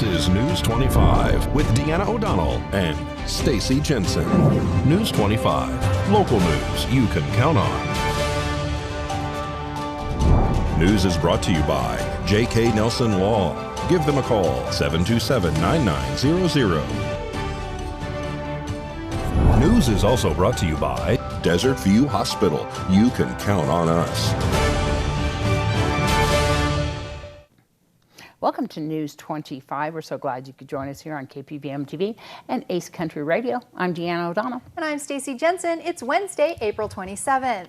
This is News 25 with Deanna O'Donnell and Stacy Jensen. News 25, local news you can count on. News is brought to you by J.K. Nelson Law. Give them a call, 727-9900. News is also brought to you by Desert View Hospital. You can count on us. Welcome to News 25. We're so glad you could join us here on KPVM TV and Ace Country Radio. I'm Deanna O'Donnell. And I'm Stacy Jensen. It's Wednesday, April 27th.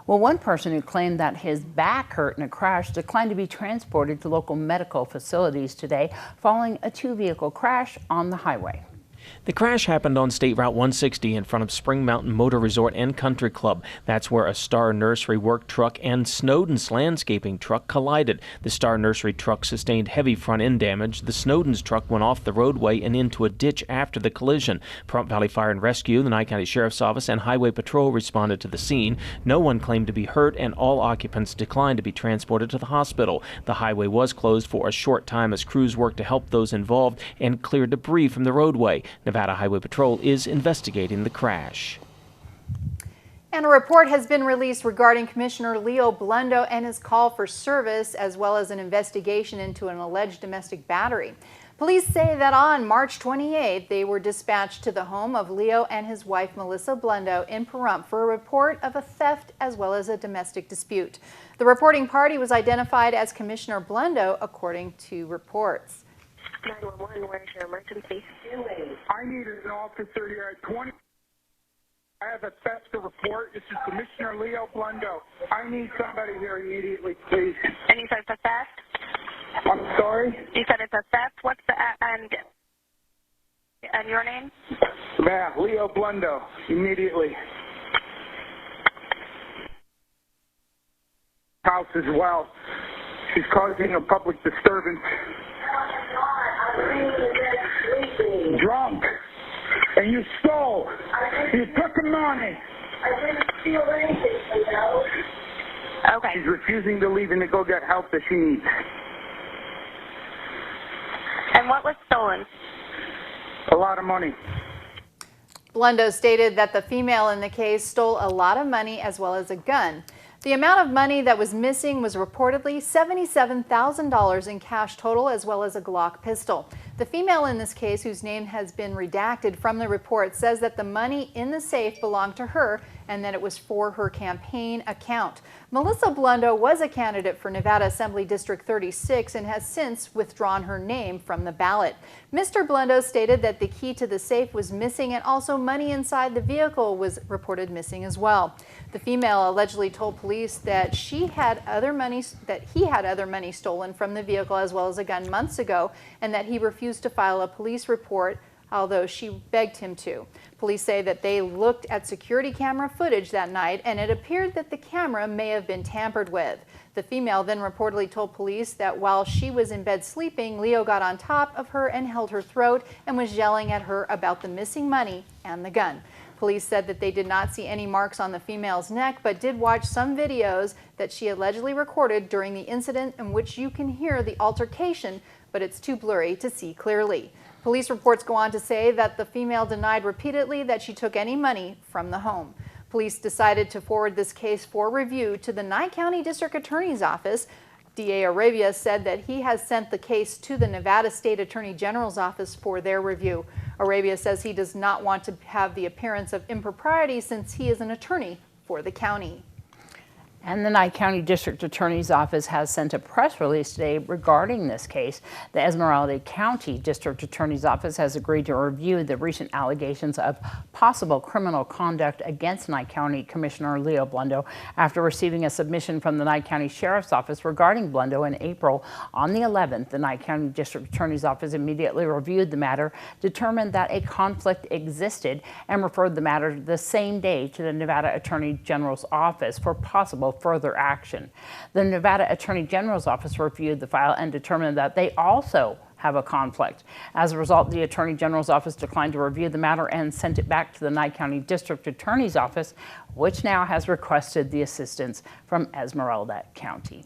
Well, one person who claimed that his back hurt in a crash declined to be transported to local medical facilities today following a two-vehicle crash on the highway. The crash happened on State Route 160 in front of Spring Mountain Motor Resort and Country Club. That's where a Star Nursery work truck and Snowden's landscaping truck collided. The Star Nursery truck sustained heavy front-end damage. The Snowden's truck went off the roadway and into a ditch after the collision. Pahrump Valley Fire and Rescue, the Nye County Sheriff's Office, and Highway Patrol responded to the scene. No one claimed to be hurt, and all occupants declined to be transported to the hospital. The highway was closed for a short time as crews worked to help those involved and clear debris from the roadway. Nevada Highway Patrol is investigating the crash. And a report has been released regarding Commissioner Leo Blundo and his call for service, as well as an investigation into an alleged domestic battery. Police say that on March 28th, they were dispatched to the home of Leo and his wife Melissa Blundo in Pahrump for a report of a theft as well as a domestic dispute. The reporting party was identified as Commissioner Blundo, according to reports. 911, where's your emergency? I need an officer here at 20. I have a theft to report. This is Commissioner Leo Blundo. I need somebody here immediately, please. And you said it's a theft? I'm sorry? You said it's a theft? What's the, and your name? Yeah, Leo Blundo, immediately. House as well. She's causing a public disturbance. Drunk, and you stole. You took the money. I didn't steal anything, you know. Okay. She's refusing to leave and to go get help that she needs. And what was stolen? A lot of money. Blundo stated that the female in the case stole a lot of money as well as a gun. The amount of money that was missing was reportedly $77,000 in cash total, as well as a Glock pistol. The female in this case, whose name has been redacted from the report, says that the money in the safe belonged to her and that it was for her campaign account. Melissa Blundo was a candidate for Nevada Assembly District 36 and has since withdrawn her name from the ballot. Mr. Blundo stated that the key to the safe was missing, and also money inside the vehicle was reported missing as well. The female allegedly told police that he had other money stolen from the vehicle as well as a gun months ago, and that he refused to file a police report, although she begged him to. Police say that they looked at security camera footage that night, and it appeared that the camera may have been tampered with. The female then reportedly told police that while she was in bed sleeping, Leo got on top of her and held her throat and was yelling at her about the missing money and the gun. Police said that they did not see any marks on the female's neck, but did watch some videos that she allegedly recorded during the incident, in which you can hear the altercation, but it's too blurry to see clearly. Police reports go on to say that the female denied repeatedly that she took any money from the home. Police decided to forward this case for review to the Nye County District Attorney's Office. DA Arabia said that he has sent the case to the Nevada State Attorney General's office for their review. Arabia says he does not want to have the appearance of impropriety since he is an attorney for the county. And the Nye County District Attorney's Office has sent a press release today regarding this case. The Esmeralda County District Attorney's Office has agreed to review the recent allegations of possible criminal conduct against Nye County Commissioner Leo Blundo after receiving a submission from the Nye County Sheriff's Office regarding Blundo in April. On the 11th, the Nye County District Attorney's Office immediately reviewed the matter, determined that a conflict existed, and referred the matter the same day to the Nevada Attorney General's Office for possible further action. The Nevada Attorney General's Office reviewed the file and determined that they also have a conflict. As a result, the Attorney General's Office declined to review the matter and sent it back to the Nye County District Attorney's Office, which now has requested the assistance from Esmeralda County.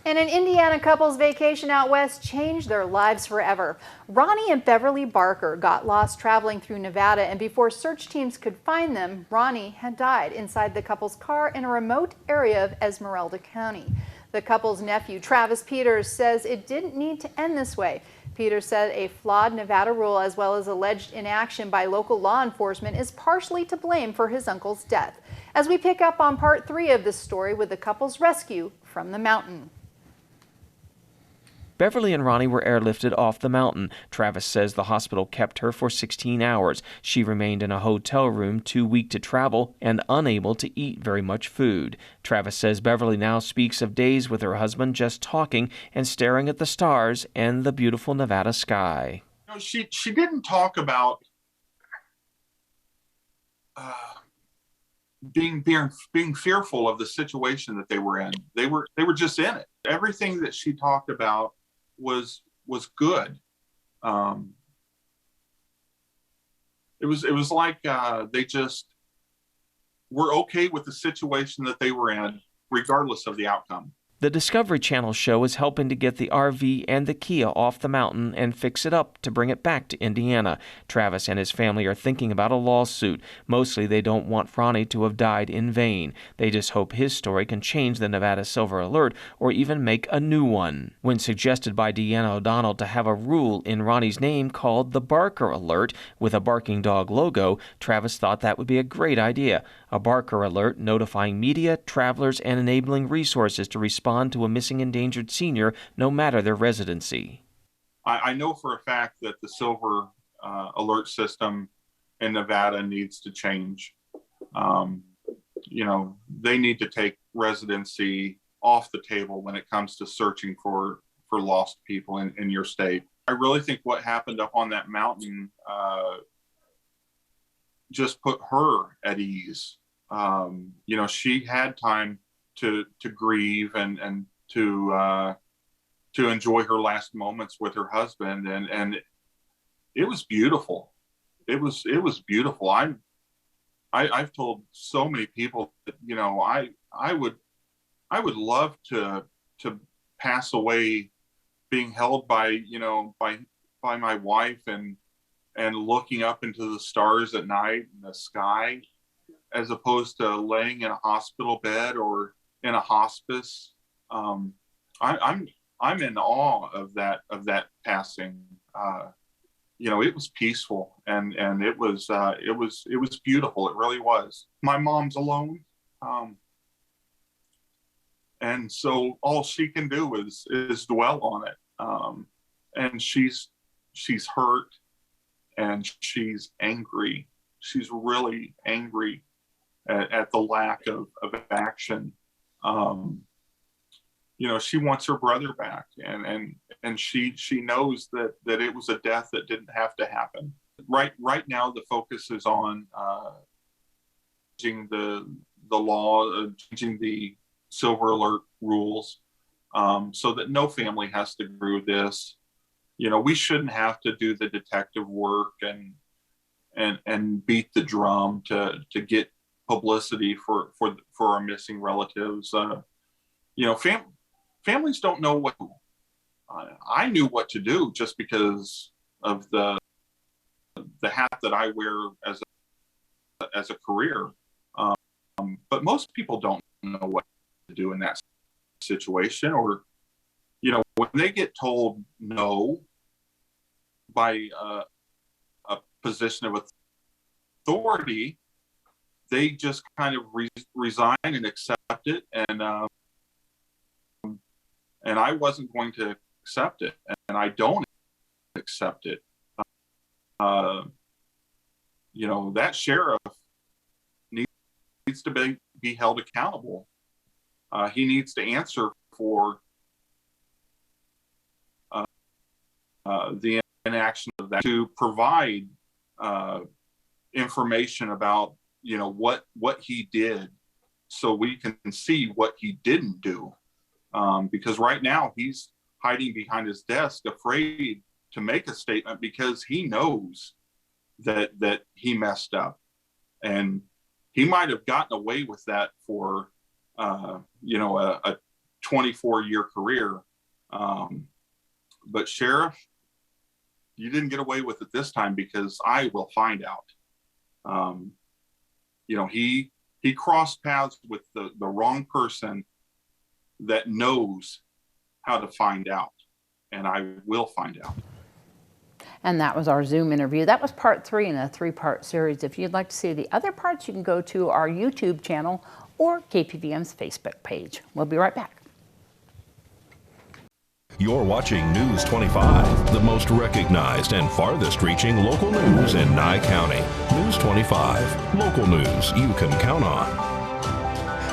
And an Indiana couple's vacation out west changed their lives forever. Ronnie and Beverly Barker got lost traveling through Nevada, and before search teams could find them, Ronnie had died inside the couple's car in a remote area of Esmeralda County. The couple's nephew, Travis Peters, says it didn't need to end this way. Peters said a flawed Nevada rule, as well as alleged inaction by local law enforcement, is partially to blame for his uncle's death. As we pick up on part 3 of this story with the couple's rescue from the mountain. Beverly and Ronnie were airlifted off the mountain. Travis says the hospital kept her for 16 hours. She remained in a hotel room, too weak to travel and unable to eat very much food. Travis says Beverly now speaks of days with her husband just talking and staring at the stars and the beautiful Nevada sky. You know, she didn't talk about being fearful of the situation that they were in. They were just in it. Everything that she talked about was good. It was like they just were okay with the situation that they were in, regardless of the outcome. The Discovery Channel show is helping to get the RV and the Kia off the mountain and fix it up to bring it back to Indiana. Travis and his family are thinking about a lawsuit. Mostly they don't want Ronnie to have died in vain. They just hope his story can change the Nevada Silver Alert or even make a new one. When suggested by Deanna O'Donnell to have a rule in Ronnie's name called the Barker Alert with a barking dog logo, Travis thought that would be a great idea. A Barker Alert notifying media, travelers, and enabling resources to respond to a missing endangered senior, no matter their residency. I know for a fact that the Silver Alert system in Nevada needs to change. You know, they need to take residency off the table when it comes to searching for lost people in your state. I really think what happened up on that mountain just put her at ease. You know, she had time to grieve and to enjoy her last moments with her husband, and it was beautiful. It was beautiful. I've told so many people that, you know, I would love to pass away being held by, you know, by my wife and looking up into the stars at night and the sky, as opposed to laying in a hospital bed or in a hospice. I'm in awe of that passing. You know, it was peaceful and it was beautiful. It really was. My mom's alone, and so all she can do is dwell on it. And she's hurt and she's angry. She's really angry at the lack of action. You know, she wants her brother back, and she knows that it was a death that didn't have to happen. Right now, the focus is on changing the law, changing the Silver Alert rules, so that no family has to go through this. You know, we shouldn't have to do the detective work and beat the drum to get publicity for our missing relatives. You know, families don't know what. I knew what to do just because of the hat that I wear as a career. But most people don't know what to do in that situation, or, you know, when they get told no by a position of authority, they just kind of resign and accept it. And I wasn't going to accept it, and I don't accept it. You know, that sheriff needs to be held accountable. He needs to answer for the inaction of that, to provide information about, you know, what he did, so we can see what he didn't do. Because right now he's hiding behind his desk, afraid to make a statement because he knows that he messed up, and he might have gotten away with that for you know, a 24-year career. But Sheriff, you didn't get away with it this time, because I will find out. He crossed paths with the wrong person that knows how to find out, and I will find out. And that was our Zoom interview. That was part 3 in a 3-part series. If you'd like to see the other parts, you can go to our YouTube channel or KPVM's Facebook page. We'll be right back. You're watching News 25, the most recognized and farthest reaching local news in Nye County. News 25, local news you can count on.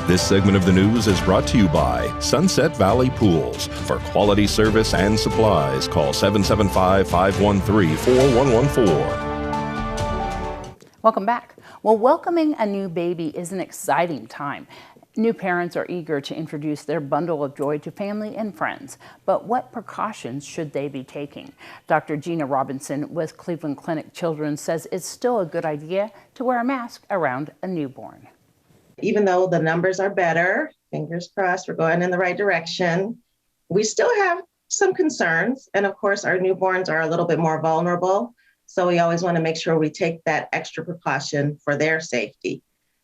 This segment of the news is brought to you by Sunset Valley Pools. For quality service and supplies, call 775-513-4114. Welcome back. Well, welcoming a new baby is an exciting time. New parents are eager to introduce their bundle of joy to family and friends. But what precautions should they be taking? Dr. Gina Robinson with Cleveland Clinic Children says it's still a good idea to wear a mask around a newborn. Even though the numbers are better, fingers crossed, we're going in the right direction, we still have some concerns. And of course, our newborns are a little bit more vulnerable. So we always want to make sure we take that extra precaution for their safety.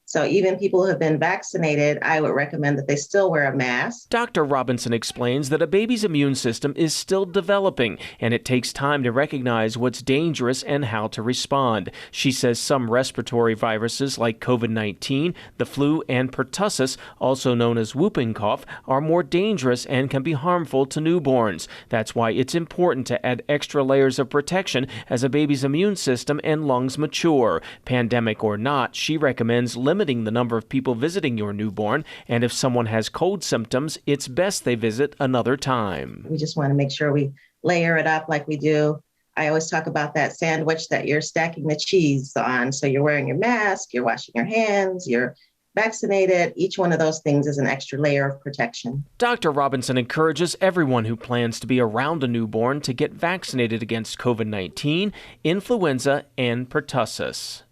So even people who have been vaccinated, I would recommend that they still wear a mask. Dr. Robinson explains that a baby's immune system is still developing, and it takes time to recognize what's dangerous and how to respond. She says some respiratory viruses like COVID-19, the flu, and pertussis, also known as whooping cough, are more dangerous and can be harmful to newborns. That's why it's important to add extra layers of protection as a baby's immune system and lungs mature. Pandemic or not, she recommends limiting the number of people visiting your newborn, and if someone has cold symptoms, it's best they visit another time. We just want to make sure we layer it up like we do. I always talk about that sandwich that you're stacking the cheese on. So you're wearing your mask, you're washing your hands, you're vaccinated. Each one of those things is an extra layer of protection. Dr. Robinson encourages everyone who plans to be around a newborn to get vaccinated against COVID-19, influenza, and pertussis.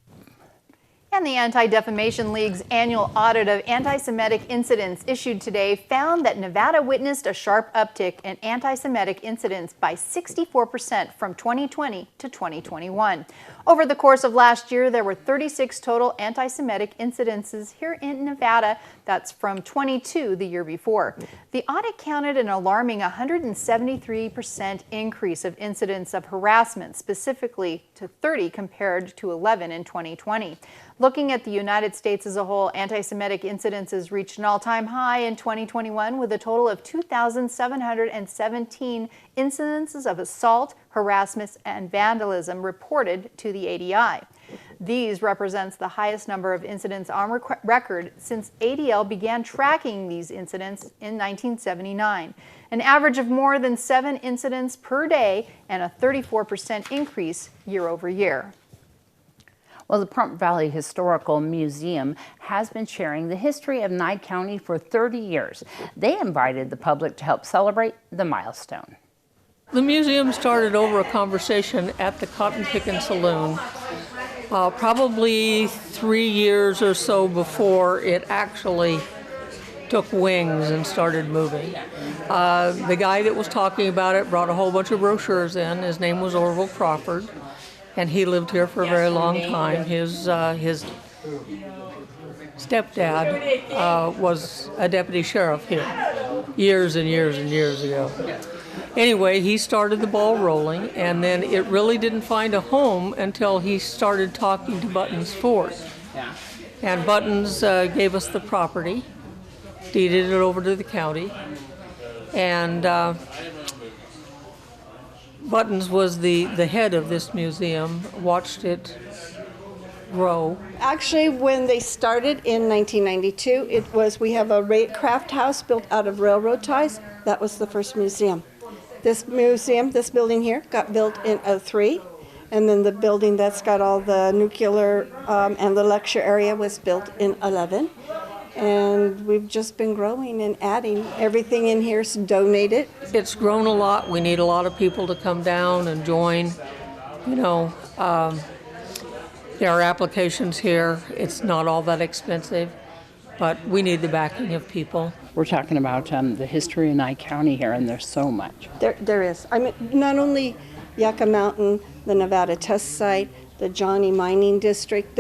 And the Anti-Defamation League's annual audit of anti-Semitic incidents issued today found that Nevada witnessed a sharp uptick in anti-Semitic incidents by 64% from 2020 to 2021. Over the course of last year, there were 36 total anti-Semitic incidences here in Nevada. That's from 22 the year before. The audit counted an alarming 173% increase of incidents of harassment, specifically to 30 compared to 11 in 2020. Looking at the United States as a whole, anti-Semitic incidences reached an all-time high in 2021 with a total of 2,717 incidences of assault, harassment, and vandalism reported to the ADI. These represents the highest number of incidents on record since ADL began tracking these incidents in 1979. An average of more than 7 incidents per day and a 34% increase year over year. Well, the Pahrump Valley Historical Museum has been sharing the history of Nye County for 30 years. They invited the public to help celebrate the milestone. The museum started over a conversation at the Cotton Pickin' Saloon probably 3 years or so before it actually took wings and started moving. The guy that was talking about it brought a whole bunch of brochures in. His name was Orville Crawford, and he lived here for a very long time. His stepdad was a deputy sheriff here years and years and years ago. Anyway, he started the ball rolling, and then it really didn't find a home until he started talking to Buttons Ford. And Buttons gave us the property, deeded it over to the county, and Buttons was the head of this museum, watched it grow. Actually, when they started in 1992, we have a craft house built out of railroad ties. That was the first museum. This building here, got built in 2003, and then the building that's got all the nuclear and the lecture area was built in 2011. And we've just been growing and adding. Everything in here is donated. It's grown a lot. We need a lot of people to come down and join. You know, there are applications here. It's not all that expensive. but we need the backing of people. We're talking about the history in Nye County here, and there's so much. There is. I mean, not only Yucca Mountain, the Nevada Test Site, the Johnny Mining District.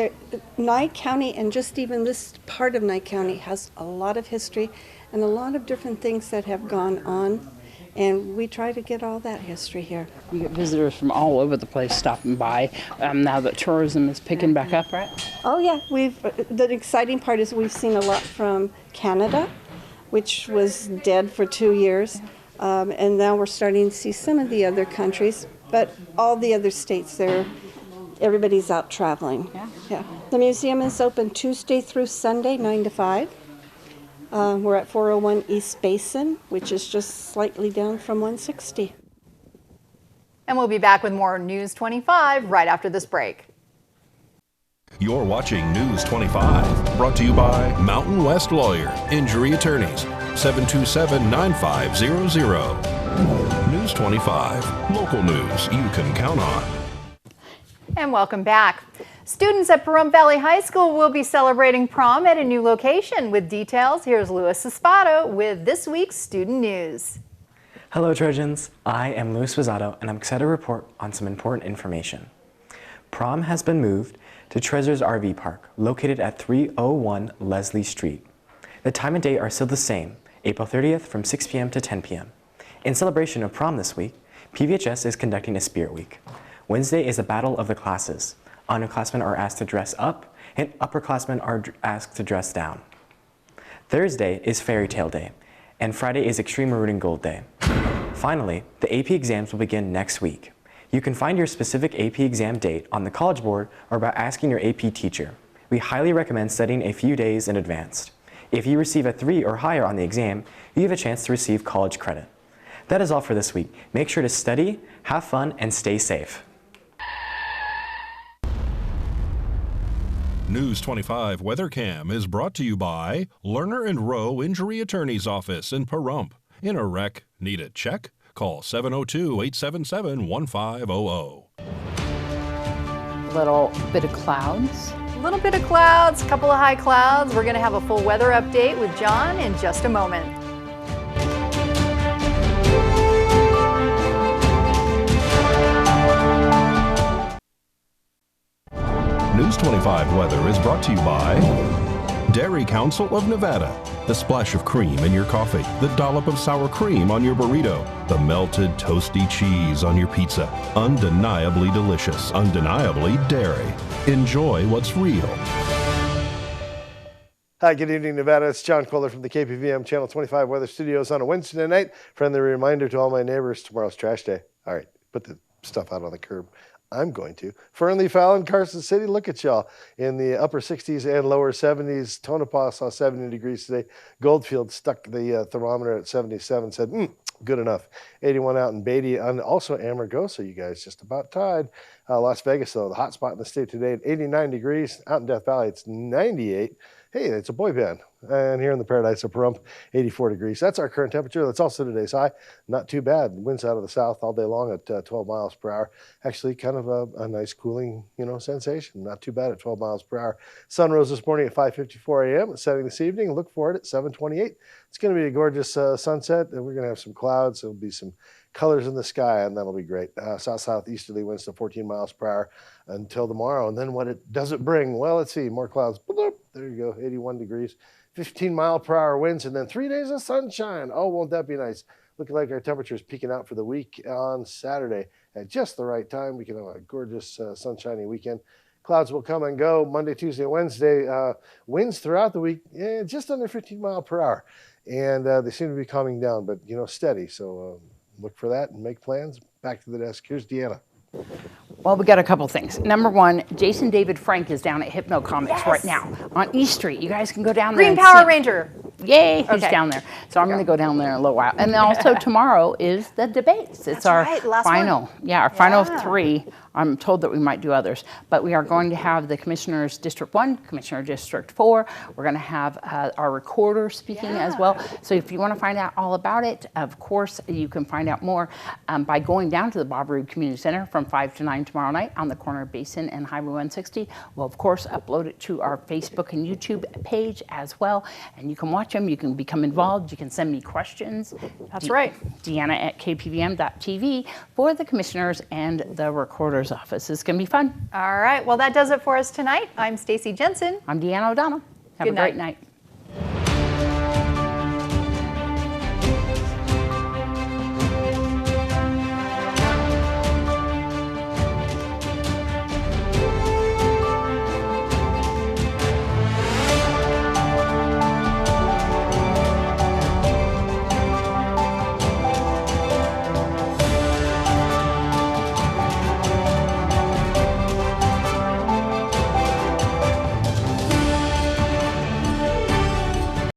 Nye County, and just even this part of Nye County, has a lot of history and a lot of different things that have gone on, and we try to get all that history here. You get visitors from all over the place stopping by now that tourism is picking back up, right? Oh yeah, the exciting part is we've seen a lot from Canada, which was dead for 2 years, and now we're starting to see some of the other countries, but all the other states there. Everybody's out traveling. Yeah. The museum is open Tuesday through Sunday, 9 to 5. We're at 401 East Basin, which is just slightly down from 160. And we'll be back with more News 25 right after this break. You're watching News 25, brought to you by Mountain West Lawyer, Injury Attorneys, 727-9500. News 25, local news you can count on. And welcome back. Students at Pahrump Valley High School will be celebrating prom at a new location. With details, here's Louis Espada with this week's student news. Hello Trojans, I am Louis Wizzato and I'm excited to report on some important information. Prom has been moved to Treasures RV Park, located at 301 Leslie Street. The time and date are still the same, April 30th from 6 p.m. to 10 p.m. In celebration of prom this week, PVHS is conducting a Spirit Week. Wednesday is a battle of the classes. Underclassmen are asked to dress up, and upperclassmen are asked to dress down. Thursday is Fairy Tale Day, and Friday is Extreme Maroon and Gold Day. Finally, the AP exams will begin next week. You can find your specific AP exam date on the College Board or by asking your AP teacher. We highly recommend studying a few days in advance. If you receive a 3 or higher on the exam, you have a chance to receive college credit. That is all for this week. Make sure to study, have fun, and stay safe. News 25 Weather Cam is brought to you by Lerner and Rowe Injury Attorney's Office in Pahrump. In a wreck, need a check? Call 702-877-1500. Little bit of clouds. A little bit of clouds, a couple of high clouds. We're going to have a full weather update with John in just a moment. News 25 weather is brought to you by Dairy Council of Nevada. The splash of cream in your coffee, the dollop of sour cream on your burrito, the melted toasty cheese on your pizza. Undeniably delicious, undeniably dairy. Enjoy what's real. Hi, good evening, Nevada. It's John Kohler from the KPVM Channel 25 Weather Studios on a Wednesday night. Friendly reminder to all my neighbors, tomorrow's trash day. All right, put the stuff out on the curb. I'm going to. Fernley, Fallon, Carson City, look at y'all in the upper 60s and lower 70s. Tonopah saw 70 degrees today. Goldfield stuck the thermometer at 77, said, good enough. 81 out in Beatty, and also Amargosa, you guys just about tied. Las Vegas, though, the hot spot in the state today at 89 degrees. Out in Death Valley, it's 98. Hey, it's a boy band. And here in the Paradise of Pahrump, 84 degrees. That's our current temperature. That's also today's high. Not too bad. Winds out of the south all day long at 12 miles per hour. Actually, kind of a nice cooling, sensation. Not too bad at 12 miles per hour. Sun rose this morning at 5:54 a.m. It's setting this evening. Look for it at 7:28. It's going to be a gorgeous sunset, and we're going to have some clouds. There'll be some colors in the sky, and that'll be great. South-southeasterly winds to 14 miles per hour until tomorrow. And then what does it bring? Well, let's see. More clouds. There you go. 81 degrees. 15-mile-per-hour winds, and then 3 days of sunshine. Oh, won't that be nice? Looking like our temperatures peaking out for the week on Saturday at just the right time. We can have a gorgeous sunshiny weekend. Clouds will come and go Monday, Tuesday, Wednesday. Winds throughout the week, just under 15 miles per hour. And they seem to be calming down, but, steady. So look for that and make plans. Back to the desk. Here's Deanna. Well, we got a couple things. Number one, Jason David Frank is down at Hypno Comics right now on East Street. You guys can go down there. Green Power Ranger. Yay, he's down there. So I'm going to go down there in a little while. And then also tomorrow is the debates. It's our final. Yeah, our final of 3 I'm told that we might do others, but we are going to have the Commissioners District 1, Commissioner District 4. We're going to have our recorder speaking as well. So if you want to find out all about it, of course, you can find out more by going down to the Bob Roode Community Center from 5 to 9 tomorrow night on the corner of Basin and Highway 160. We'll, of course, upload it to our Facebook and YouTube page as well, and you can watch them. You can become involved. You can send me questions. That's right. Deanna at kpvm.tv for the commissioners and the recorder's office. It's going to be fun. All right. Well, that does it for us tonight. I'm Stacy Jensen. I'm Deanna O'Donnell. Have a great night.